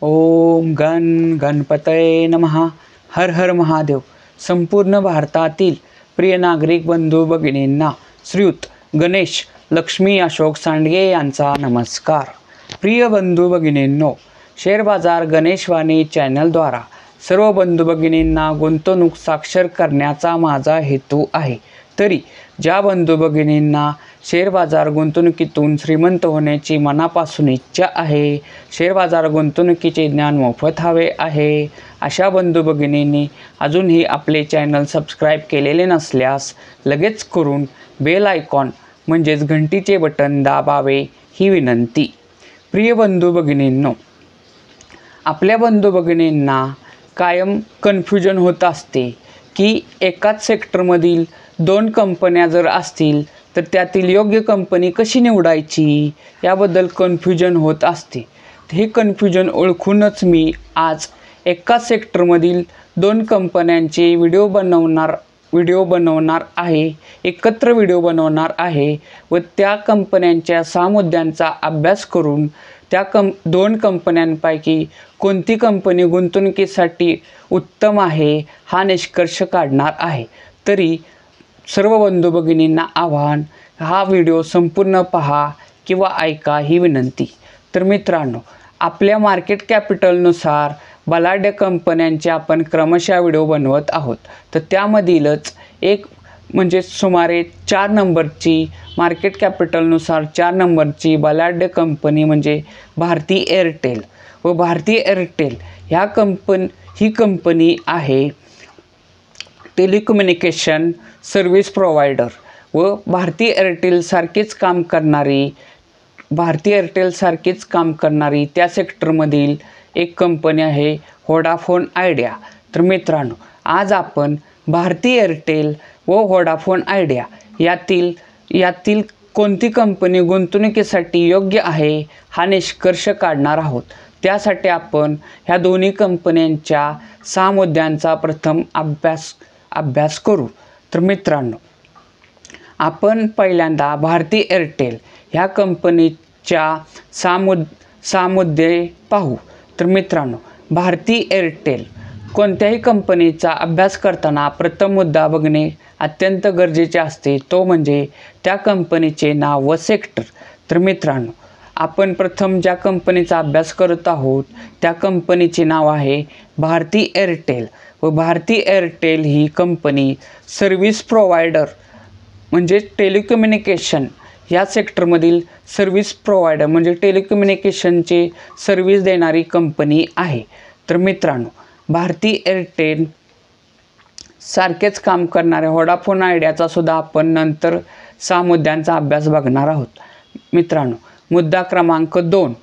ओम गण गणपतये नमः. हर हर महादेव. संपूर्ण भारतातील प्रिय नागरिक बंधू भगिनींना श्रीयुत गणेश लक्ष्मी अशोक सांडगे यांचा नमस्कार. प्रिय बंधू भगिनींनो, शेअर बाजार गणेशवाणी चॅनलद्वारा सर्व बंधू भगिनींना गुंतवणूक साक्षर करण्याचा माझा हेतू आहे. तरी ज्या बंधू भगिनींना शेअर बाजार गुंतवणुकीतून श्रीमंत होण्याची मनापासून इच्छा आहे, शेअर बाजार गुंतवणुकीचे ज्ञान मोफत हवे आहे, अशा बंधू भगिनींनी अजूनही आपले चॅनल सबस्क्राईब केलेले नसल्यास लगेच करून बेल आयकॉन म्हणजेच घंटीचे बटन दाबावे ही विनंती. प्रिय बंधू भगिनींनो, आपल्या बंधू भगिनींना कायम कन्फ्युजन होत असते की एकाच सेक्टरमधील 2 कंपन्या जर असतील तर त्यातील योग्य कंपनी कशी निवडायची याबद्दल कन्फ्युजन होत असते. हे कन्फ्युजन ओळखूनच मी आज एकाच सेक्टरमधील 2 कंपन्यांचे व्हिडिओ बनवणार आहे, एकत्र व्हिडिओ बनवणार आहे व त्या कंपन्यांच्या 6 मुद्द्यांचा अभ्यास करून त्या 2 कंपन्यांपैकी कोणती कंपनी गुंतवणुकीसाठी उत्तम आहे हा निष्कर्ष काढणार आहे. तरी सर्व बंधू भगिनींना आव्हान, हा व्हिडिओ संपूर्ण पहा किंवा ऐका ही विनंती. तर मित्रांनो, आपल्या मार्केट कॅपिटलनुसार बलाढ्य कंपन्यांचे आपण क्रमशः व्हिडिओ बनवत आहोत. तर त्यामधीलच एक म्हणजे सुमारे 4 नंबरची मार्केट कॅपिटलनुसार 4 नंबरची बलाढ्य कंपनी म्हणजे भारती एअरटेल. व भारती एअरटेल ही कंपनी आहे टेलिकम्युनिकेशन सर्व्हिस प्रोव्हायडर व भारती एअरटेल सारखीच काम करणारी त्या सेक्टरमधील एक कंपनी आहे व्होडाफोन आयडिया. तर मित्रांनो, आज आपण भारती एअरटेल व व्होडाफोन आयडिया यातील कोणती कंपनी गुंतवणुकीसाठी योग्य आहे हा निष्कर्ष काढणार आहोत. त्यासाठी आपण ह्या दोन्ही कंपन्यांच्या 6 मुद्द्यांचा प्रथम अभ्यास करू. तर मित्रांनो, आपण पहिल्यांदा भारती एअरटेल ह्या कंपनीच्या 6 मुद्दे पाहू. तर मित्रांनो, भारती एअरटेल कोणत्याही कंपनीचा अभ्यास करताना प्रथम मुद्दा बघणे अत्यंत गरजेचे असते, तो म्हणजे त्या कंपनीचे नाव व सेक्टर. तर मित्रांनो, आपण प्रथम ज्या कंपनीचा अभ्यास करत आहोत त्या कंपनीचे नाव आहे भारती एअरटेल. व भारती एअरटेल ही कंपनी सर्व्हिस प्रोव्हायडर म्हणजे टेलिकम्युनिकेशन या सेक्टरमधील सर्व्हिस प्रोव्हायडर म्हणजे टेलिकम्युनिकेशनचे सर्व्हिस देणारी कंपनी आहे. तर मित्रांनो, भारती एअरटेल सारखेच काम करणाऱ्या व्होडाफोन आयडियाचा सुद्धा आपण नंतर 6 मुद्द्यांचा अभ्यास बघणार आहोत. मित्रांनो, मुद्दा क्रमांक 2,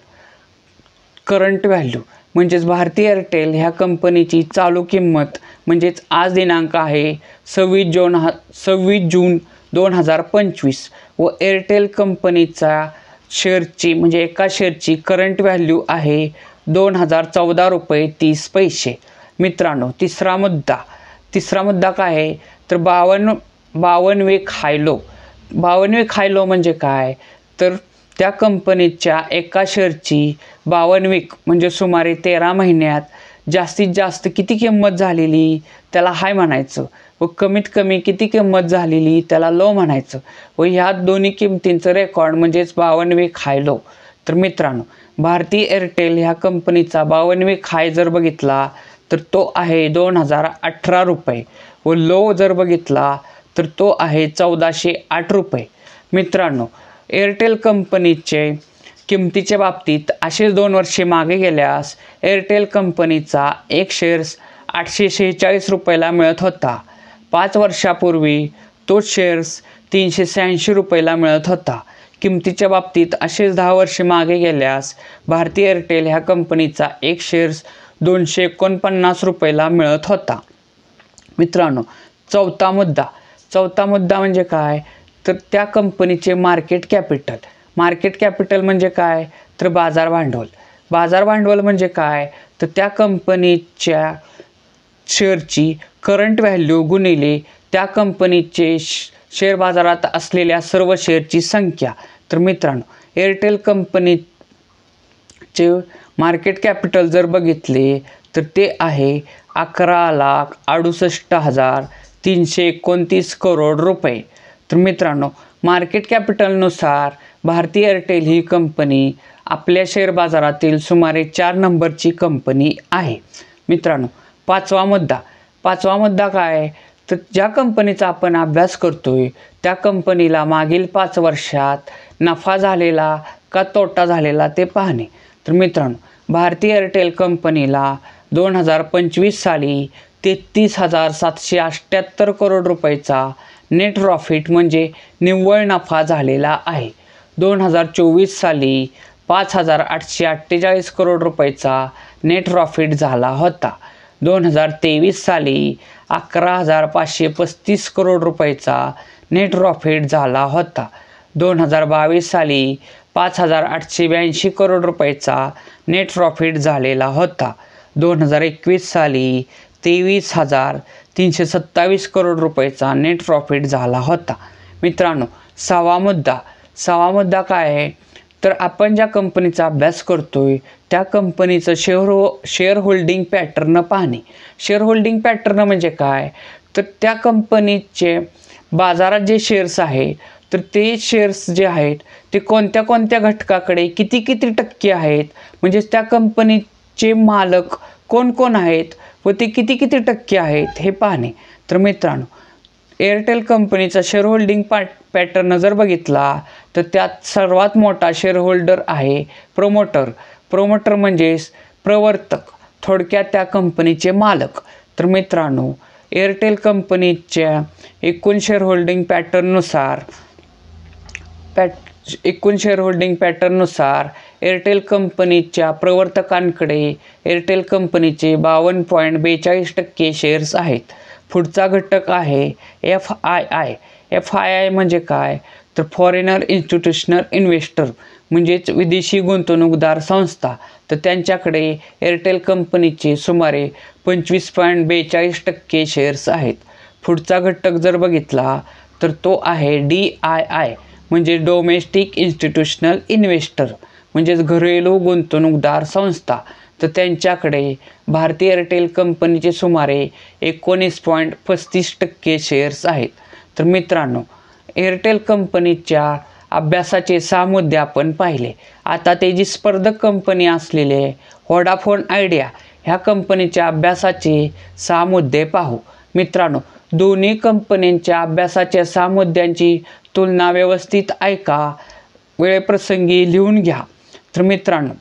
करंट व्हॅल्यू म्हणजेच भारती एअरटेल ह्या कंपनीची चालू किंमत म्हणजेच आज दिनांक आहे 26 जून 2025 व एअरटेल कंपनीचा शेअरची म्हणजे एका शेअरची करंट व्हॅल्यू आहे 2014 रुपये 30 पैसे. मित्रांनो, तिसरा मुद्दा काय आहे तर 52 वीक हायलो. 52 वीक हायलो म्हणजे काय तर त्या कंपनीच्या एका शेअरची 52 वीक म्हणजे सुमारे 13 महिन्यात जास्तीत जास्त किती किंमत झालेली त्याला हाय म्हणायचं व कमीत कमी किती किंमत झालेली त्याला लो म्हणायचं व ह्या दोन्ही किमतींचं रेकॉर्ड म्हणजेच 52 वीक हाय लो. तर मित्रांनो, भारती एअरटेल ह्या कंपनीचा 52 वीक हाय जर बघितला तर तो आहे 2018 रुपये व लो जर बघितला तर तो आहे 1408 रुपये. मित्रांनो, एअरटेल कंपनीचे किमतीच्या बाबतीत असेच 2 वर्षे मागे गेल्यास एअरटेल कंपनीचा एक शेअर्स 846 रुपयाला मिळत होता. 5 वर्षापूर्वी तो शेअर्स 386 रुपयाला मिळत होता. किमतीच्या बाबतीत असेच 10 वर्षे मागे गेल्यास भारती एअरटेल ह्या कंपनीचा एक शेअर्स 249 रुपयाला मिळत होता. मित्रांनो, चौथा मुद्दा म्हणजे काय तर त्या कंपनीचे मार्केट कॅपिटल म्हणजे काय तर बाजार भांडवल म्हणजे काय तर त्या कंपनीच्या शेअरची करंट व्हॅल्यू गुणिले त्या कंपनीचे शेअर बाजारात असलेल्या सर्व शेअरची संख्या. तर मित्रांनो, एअरटेल कंपनीचे मार्केट कॅपिटल जर बघितले तर ते आहे 11,68,329 करोड रुपये। तर मित्रांनो, मार्केट कॅपिटलनुसार भारती एअरटेल ही कंपनी आपल्या शेअर बाजारातील सुमारे 4 नंबरची कंपनी आहे। मित्रांनो, पाचवा मुद्दा काय, तर ज्या कंपनीचा आपण अभ्यास करतोय त्या कंपनीला मागील 5 वर्षात नफा झालेला का तोटा झालेला ते पाहणे। तर मित्रांनो, भारती एअरटेल कंपनीला 2025 साली 33,778 करोड रुपयाचा नेट प्रॉफिट म्हणजे निव्वळ नफा झालेला आहे। 2024 साली 5,848 करोड रुपयाचा नेट प्रॉफिट झाला होता। 2023 साली 11,535 करोड रुपयाचा नेट प्रॉफिट झाला होता। 2022 साली 5,882 करोड रुपयाचा नेट प्रॉफिट झालेला होता। 2021 साली 23,327 करोड रुपयाचा नेट प्रॉफिट झाला होता। मित्रांनो, सहावा मुद्दा काय आहे, तर आपण ज्या कंपनीचा अभ्यास करतोय त्या कंपनीचं शेअर होल्डिंग पॅटर्न पाहणे। शेअर होल्डिंग पॅटर्न म्हणजे काय, तर त्या कंपनीचे बाजारात जे शेअर्स आहेत तर ते शेअर्स जे आहेत ते कोणत्या कोणत्या घटकाकडे किती टक्के आहेत, म्हणजे त्या कंपनीचे मालक कोण कोण आहेत व ते किती टक्के आहेत हे पाहणे। तर मित्रांनो, एअरटेल कंपनीचा शेअर होल्डिंग पॅटर्न जर बघितला तर त्यात सर्वात मोठा शेअर होल्डर आहे प्रोमोटर म्हणजेच प्रवर्तक, थोडक्यात त्या कंपनीचे मालक। तर मित्रांनो, एअरटेल कंपनीच्या एकूण शेअर होल्डिंग पॅटर्ननुसार एअरटेल कंपनीच्या प्रवर्तकांकडे एअरटेल कंपनीचे 52.42% शेअर्स आहेत। पुढचा घटक आहे FII म्हणजे काय, तर फॉरेनर इन्स्टिट्यूशनल इन्व्हेस्टर म्हणजेच विदेशी गुंतवणूकदार संस्था, तर त्यांच्याकडे एअरटेल कंपनीचे सुमारे 25.42% शेअर्स आहेत। पुढचा घटक जर बघितला तर तो आहे DII म्हणजे डोमेस्टिक इन्स्टिट्यूशनल इन्व्हेस्टर म्हणजेच घरेलू गुंतवणूकदार संस्था, तर त्यांच्याकडे भारती एअरटेल कंपनीचे सुमारे 19.35% शेअर्स आहेत। तर मित्रांनो, एअरटेल कंपनीच्या अभ्यासाचे 6 मुद्दे आपण पाहिले। आता ते जी स्पर्धक कंपनी असलेली आहे व्होडाफोन आयडिया ह्या कंपनीच्या अभ्यासाचे 6 मुद्दे पाहू। मित्रांनो, दोन्ही कंपन्यांच्या अभ्यासाच्या 6 मुद्द्यांची तुलना व्यवस्थित ऐका, वेळेप्रसंगी लिहून घ्या। तर मित्रांनो,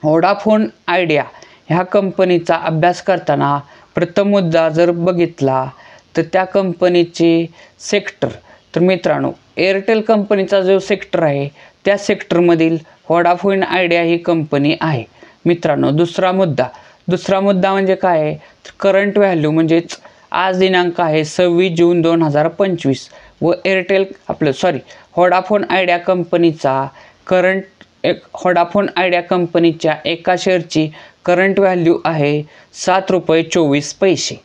व्होडाफोन आयडिया ह्या कंपनीचा अभ्यास करताना प्रथम मुद्दा जर बघितला तर त्या कंपनीचे सेक्टर, तर मित्रांनो एअरटेल कंपनीचा जो सेक्टर आहे त्या सेक्टरमधील व्होडाफोन आयडिया ही कंपनी आहे। मित्रांनो, दुसरा मुद्दा म्हणजे काय आहे, तर करंट व्हॅल्यू म्हणजेच आज दिनांक आहे 26 जून 2025 व व्होडाफोन आयडिया कंपनीच्या एका शेअरची करंट व्हॅल्यू आहे ₹7.24।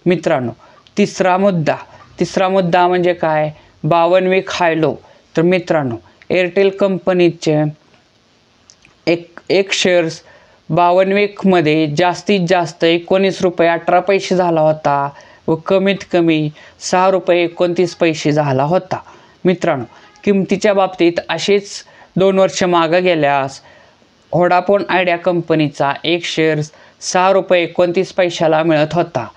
मित्रांनो, तिसरा मुद्दा म्हणजे काय, 52 वीक हाय लो। तर मित्रांनो, एअरटेल कंपनीचे एक शेअर्स 52 वीकमध्ये जास्तीत जास्त ₹19.18 झाला होता व कमीत कमी ₹6.29 झाला होता। मित्रांनो, किमतीच्या बाबतीत असेच 2 वर्ष मागे गेल्यास व्होडाफोन आयडिया कंपनीचा एक शेअर्स ₹6.29 मिळत होता।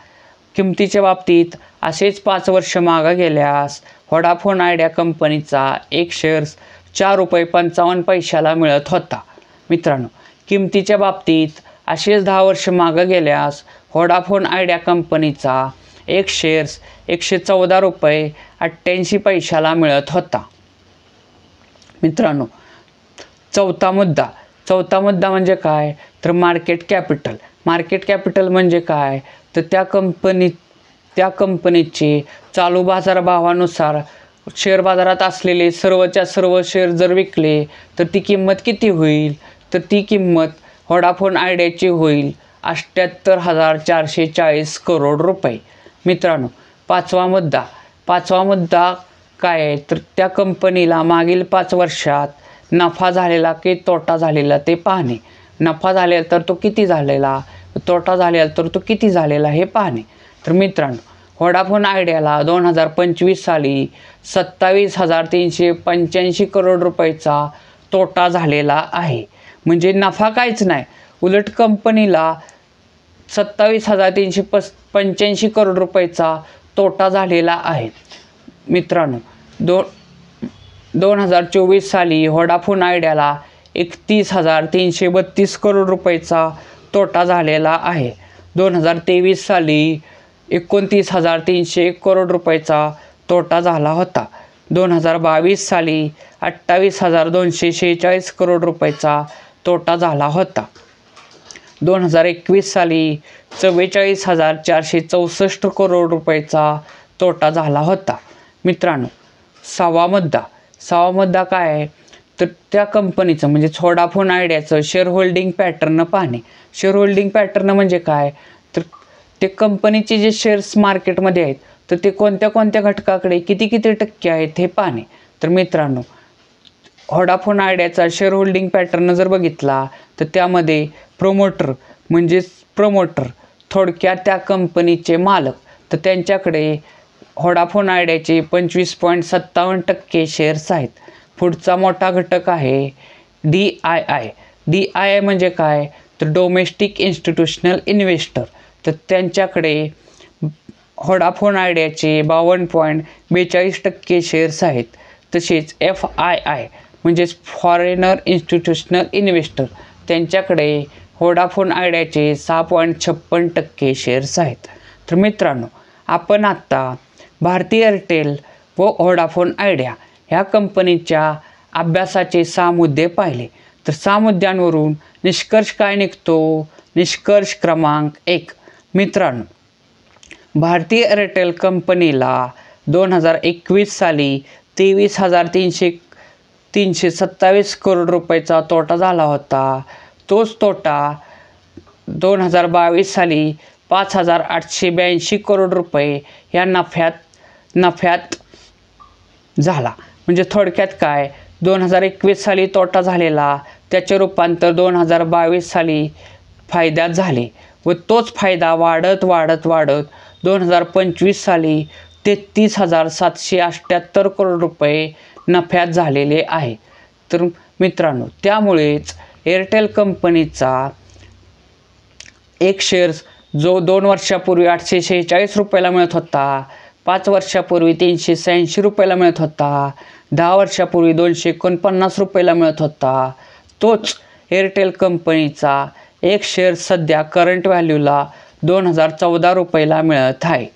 किमतीच्या बाबतीत असेच 5 वर्ष मागे गेल्यास व्होडाफोन आयडिया कंपनीचा एक शेअर्स ₹4.55 मिळत होता। मित्रांनो, किमतीच्या बाबतीत असेच 10 वर्ष मागे गेल्यास व्होडाफोन आयडिया कंपनीचा एक शेअर्स ₹114.88 मिळत होता। मित्रांनो, चौथा मुद्दा म्हणजे काय, तर मार्केट कॅपिटल म्हणजे काय, तर त्या कंपनीचे चालू बाजारभावानुसार शेअर बाजारात असलेले सर्वच्या सर्व शेअर जर विकले तर ती किंमत किती होईल, तर ती किंमत व्होडाफोन आयडियाची होईल 78,440 करोड रुपये। मित्रांनो, पाचवा मुद्दा काय आहे, तर त्या कंपनीला मागील 5 वर्षात नफा झालेला की तोटा झालेला ते पाहणे। नफा झालेला तर तो किती झालेला, तोटा झालेला तर तो किती झालेला हे पाहणे. तर मित्रांनो, व्होडाफोन आयडियाला 2025 साली 27,385 करोड रुपयाचा तोटा झालेला आहे. म्हणजे नफा काहीच नाही, उलट कंपनीला 27,385 करोड रुपयाचा तोटा झालेला आहे. मित्रांनो, 2024 साली व्होडाफोन आयडियाला 31,332 करोड रुपयाचा तोटा झालेला आहे. 2023 साली 29,301 करोड रुपयाचा तोटा झाला होता. 2022 साली 28,246 करोड रुपयाचा तोटा झाला होता. 2021 साली 44,464 करोड रुपयाचा तोटा झाला होता. मित्रांनो, सहावा मुद्दा काय आहे, तर त्या कंपनीचं म्हणजे व्होडाफोन आयडियाचं शेअर होल्डिंग पॅटर्न पाहणे. शेअर होल्डिंग पॅटर्न म्हणजे काय, तर ते कंपनीचे जे शेअर्स मार्केटमध्ये आहेत तर ते कोणत्या कोणत्या घटकाकडे किती टक्के आहेत हे पाहणे. तर मित्रांनो, व्होडाफोन आयडियाचा शेअर होल्डिंग पॅटर्न जर बघितला तर त्यामध्ये प्रमोटर थोडक्यात त्या कंपनीचे मालक, तर त्यांच्याकडे व्होडाफोन आयडियाचे 25.57% शेअर्स आहेत. पुढचा मोठा घटक आहे DII म्हणजे काय, तर डोमेस्टिक इन्स्टिट्यूशनल इन्व्हेस्टर, तर त्यांच्याकडे व्होडाफोन आयडियाचे 52.42% शेअर्स आहेत. तसेच FII म्हणजेच फॉरेनर इन्स्टिट्यूशनल इन्व्हेस्टर, त्यांच्याकडे व्होडाफोन आयडियाचे 6.56% शेअर्स आहेत. तर मित्रांनो, आपण आत्ता भारती एअरटेल व व्होडाफोन आयडिया ह्या कंपनीच्या अभ्यासाचे 6 मुद्दे पाहिले. तर 6 मुद्द्यांवरून निष्कर्ष काय निघतो? निष्कर्ष क्रमांक 1. मित्रांनो, भारती एअरटेल कंपनीला 2021 साली 23,327 करोड रुपयाचा तोटा झाला होता. तोच तोटा 2022 साली 5,882 करोड रुपये या नफ्यात झाला. म्हणजे थोडक्यात काय, 2021 साली तोटा झालेला त्याचे रूपांतर 2022 साली फायद्यात झाले व तोच फायदा वाढत 2025 साली 33,778 करोड रुपये नफ्यात झालेले आहे. तर मित्रांनो, त्यामुळेच एअरटेल कंपनीचा एक शेअर्स जो 2 वर्षापूर्वी 846 रुपयाला मिळत होता, 5 वर्षापूर्वी 386 रुपयाला मिळत होता, 10 वर्षापूर्वी 249 रुपयाला मिळत होता, तोच एअरटेल कंपनीचा एक शेअर सध्या करंट व्हॅल्यूला 2014 रुपयाला मिळत आहे.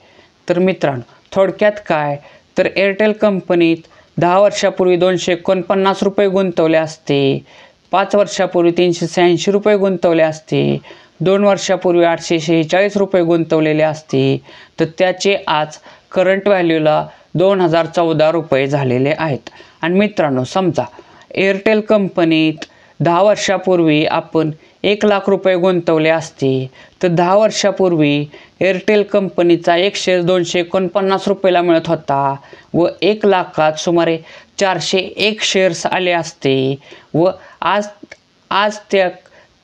तर मित्रांनो, थोडक्यात काय, तर एअरटेल कंपनीत 10 वर्षापूर्वी 249 रुपये गुंतवले असते, 5 वर्षापूर्वी 386 रुपये गुंतवले असते, 2 वर्षापूर्वी 846 रुपये गुंतवलेले असते, तर त्याचे आज करंट व्हॅल्यूला 2014 रुपये झालेले आहेत. आणि मित्रांनो, समजा एअरटेल कंपनीत 10 वर्षापूर्वी आपण 1 लाख रुपये गुंतवले असते, तर 10 वर्षापूर्वी एअरटेल कंपनीचा एक शेअर 249 रुपयाला मिळत होता व 1 लाखात सुमारे 401 शेअर्स आले असते व आज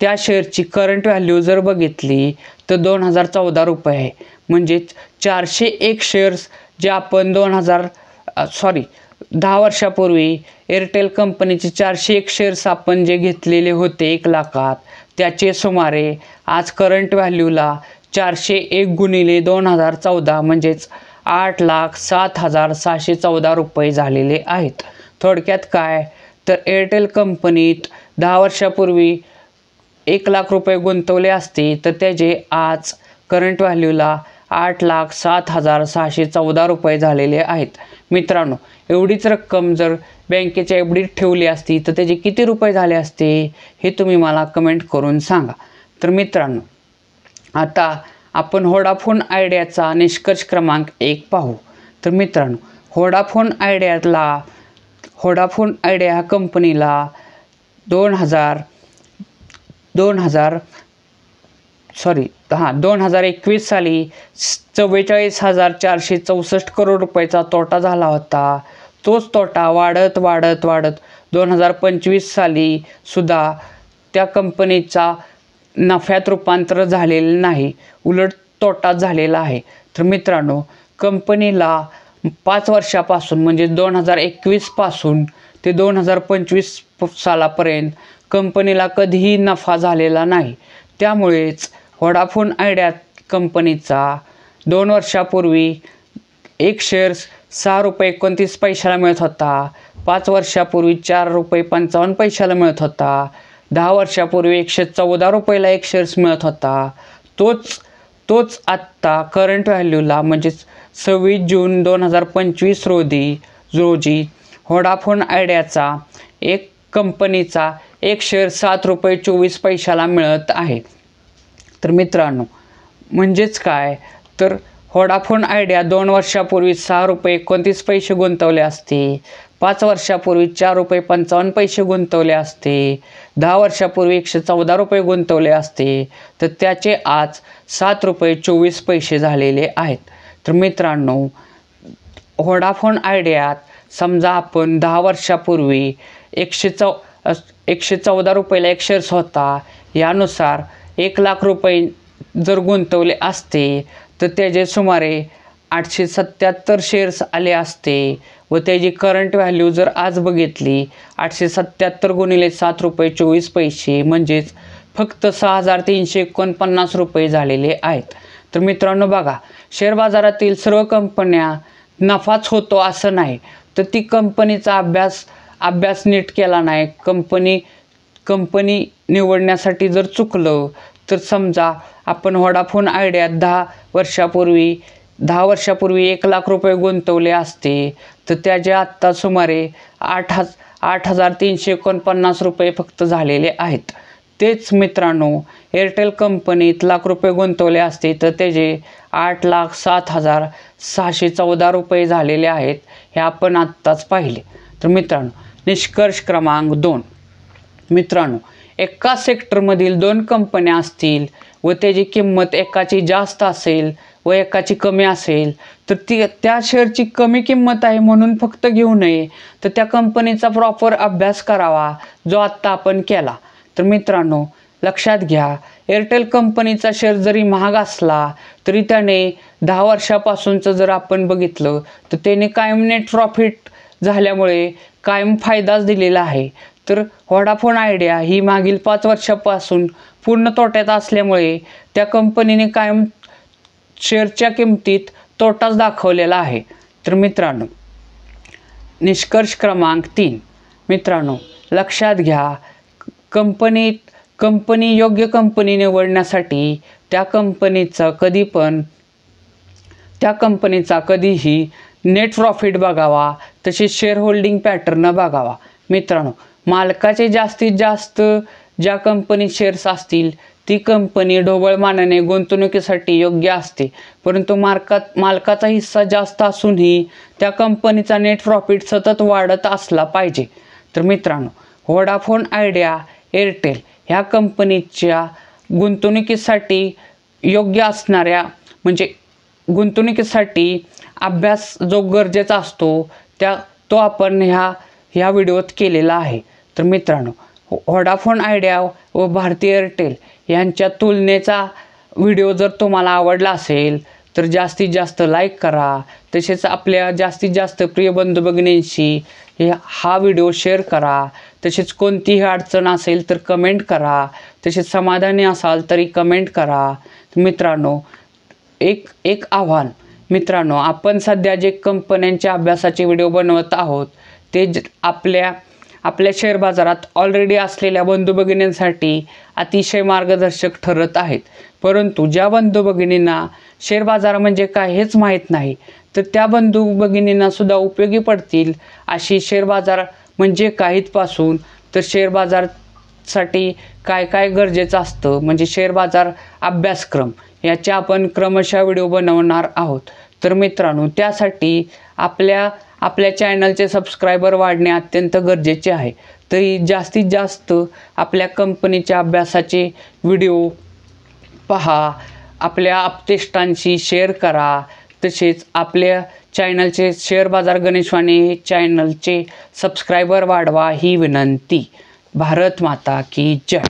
त्या शेअरची करंट व्हॅल्यू जर बघितली तर 2014 रुपये आहे. म्हणजेच 401 शेअर्स जे आपण 10 वर्षापूर्वी एअरटेल कंपनीचे 401 शेअर्स आपण जे घेतलेले होते 1 लाखात, त्याचे सुमारे आज करंट व्हॅल्यूला 401 गुणिले 2014 म्हणजेच 8,07,614 रुपये झालेले आहेत. थोडक्यात काय, तर एअरटेल कंपनीत 10 वर्षापूर्वी 1 लाख रुपये गुंतवले असते तर त्याचे आज करंट व्हॅल्यूला 8,07,614 रुपये झालेले आहेत. मित्रांनो, एवढीच रक्कम जर बँकेच्या एफडीत ठेवली असती तर त्याचे किती रुपये झाले असते हे तुम्ही मला कमेंट करून सांगा. तर मित्रांनो, आता आपण व्होडाफोन आयडियाचा निष्कर्ष क्रमांक 1 पाहू. तर मित्रांनो, व्होडाफोन आयडिया ह्या कंपनीला 2021 साली 44,464 करोड रुपयाचा तोटा झाला होता. तोच तोटा वाढत 2025 साली सुद्धा त्या कंपनीचा नफ्यात रूपांतर झालेलं नाही, उलट तोटा झालेला आहे. तर मित्रांनो, कंपनीला 5 वर्षापासून म्हणजे 2021 पासून ते 2025 सालापर्यंत कंपनीला कधीही नफा झालेला नाही. त्यामुळेच व्होडाफोन आयडिया कंपनीचा 2 वर्षापूर्वी एक शेअर्स ₹6.29 मिळत होता. 5 वर्षापूर्वी ₹4.55 मिळत होता. 10 वर्षापूर्वी ₹114 एक शेअर्स मिळत होता. तोच आत्ता करंट व्हॅल्यूला म्हणजे 26 जून 2025 रोजी व्होडाफोन आयडियाचा एक कंपनीचा एक शेअर ₹7.24 मिळत आहे. तर मित्रांनो, म्हणजेच काय, तर व्होडाफोन आयडिया 2 वर्षापूर्वी ₹6.29 गुंतवले असते, 5 वर्षापूर्वी ₹4.55 गुंतवले असते, 10 वर्षापूर्वी ₹114 गुंतवले असते, तर त्याचे आज ₹7.24 झालेले आहेत. तर मित्रांनो, व्होडाफोन आयडियात समजा आपण 10 वर्षापूर्वी ₹114 एक शेअर्स होता, यानुसार ₹1,00,000 जर गुंतवले असते तर त्याचे सुमारे 877 शेअर्स आले असते व त्याची करंट व्हॅल्यू जर आज बघितली 877 गुणिले ₹7.24 म्हणजेच फक्त ₹6,349 झालेले आहेत. तर मित्रांनो बघा, शेअर बाजारातील सर्व कंपन्या नफाच होतो असं नाही, तर ती कंपनीचा अभ्यास नीट केला नाही, कंपनी निवडण्यासाठी जर चुकलं, तर समजा आपण व्होडाफोन आयडियात 10 वर्षापूर्वी ₹1,00,000 गुंतवले असते तर त्याचे आत्ता सुमारे 8,349 फक्त झालेले आहेत. तेच मित्रांनो, एअरटेल कंपनीत ₹1,00,000 गुंतवले असते तर त्याचे 8,07,614 झालेले आहेत. हे आपण आत्ताच पाहिले. तर मित्रांनो, निष्कर्ष क्रमांक 2. मित्रांनो, एका सेक्टरमधील 2 कंपन्या असतील व त्याची किंमत एकाची जास्त असेल व एकाची कमी असेल तर त्या शेअरची कमी किंमत आहे म्हणून फक्त घेऊ नये, तर त्या कंपनीचा प्रॉपर अभ्यास करावा, जो आत्ता आपण केला. तर मित्रांनो, लक्षात घ्या, एअरटेल कंपनीचा शेअर जरी महाग असला तरी त्याने 10 वर्षापासूनचं जर आपण बघितलं तर त्याने कायम नेट प्रॉफिट झाल्यामुळे कायम फायदाच दिलेला आहे. तर व्होडाफोन आयडिया ही मागील 5 वर्षापासून पूर्ण तोट्यात असल्यामुळे त्या कंपनीने कायम शेअरच्या किमतीत तोटाच दाखवलेला आहे. तर मित्रांनो, निष्कर्ष क्रमांक 3. मित्रांनो, लक्षात घ्या, योग्य कंपनी निवडण्यासाठी त्या कंपनीचा कधीही नेट प्रॉफिट बघावा, तसेच शेअर होल्डिंग पॅटर्न बघावा. मित्रांनो, मालकाचे जास्तीत जास्त ज्या कंपनी शेअर्स असतील ती कंपनी ढोबळ मानाने गुंतवणुकीसाठी योग्य असते, परंतु मालकाचा हिस्सा जास्त असूनही त्या कंपनीचा नेट प्रॉफिट सतत वाढत असला पाहिजे. तर मित्रांनो, व्होडाफोन आयडिया, एअरटेल ह्या कंपनीच्या गुंतवणुकीसाठी योग्य असणाऱ्या म्हणजे गुंतवणुकीसाठी अभ्यास जो गरजेचा असतो तो आपण ह्या व्हिडिओत केलेला आहे. तर मित्रांनो, व्होडाफोन आयडिया व भारती एअरटेल यांच्या तुलनेचा व्हिडिओ जर तुम्हाला आवडला असेल तर जास्तीत जास्त लाईक करा, तसेच आपल्या जास्तीत जास्त प्रिय बंधू भगिनींशी हा व्हिडिओ शेअर करा. तसेच कोणतीही अडचण असेल तर कमेंट करा, तसेच समाधानी असाल तरी कमेंट करा. मित्रांनो, एक आव्हान, मित्रांनो, आपण सध्या जे कंपन्यांच्या अभ्यासाचे व्हिडिओ बनवत आहोत ते आपल्या शेअर बाजारात ऑलरेडी असलेल्या बंधू भगिनींसाठी अतिशय मार्गदर्शक ठरत आहेत. परंतु ज्या बंधू भगिनींना शेअर बाजार म्हणजे काय हेच माहीत नाही, तर त्या बंधू भगिनींना सुद्धा उपयोगी पडतील अशी शेअर बाजार म्हणजे काहीतपासून तर शेअर बाजारसाठी काय काय गरजेचं असतं म्हणजे शेअर बाजार अभ्यासक्रम याचे आपण क्रमशः व्हिडिओ बनवणार आहोत. तर मित्रांनो, त्यासाठी आपल्या चॅनलचे सबस्क्रायबर वाढणे अत्यंत गरजेचे आहे. तरी जास्तीत जास्त आपल्या कंपनीच्या अभ्यासाचे व्हिडिओ पहा, आपल्या आप्तेष्टांशी शेअर करा, तसेच आपल्या चॅनलचे शेअर बाजार गणेशवाणी चॅनलचे सबस्क्रायबर वाढवा ही विनंती. भारत माता की जय.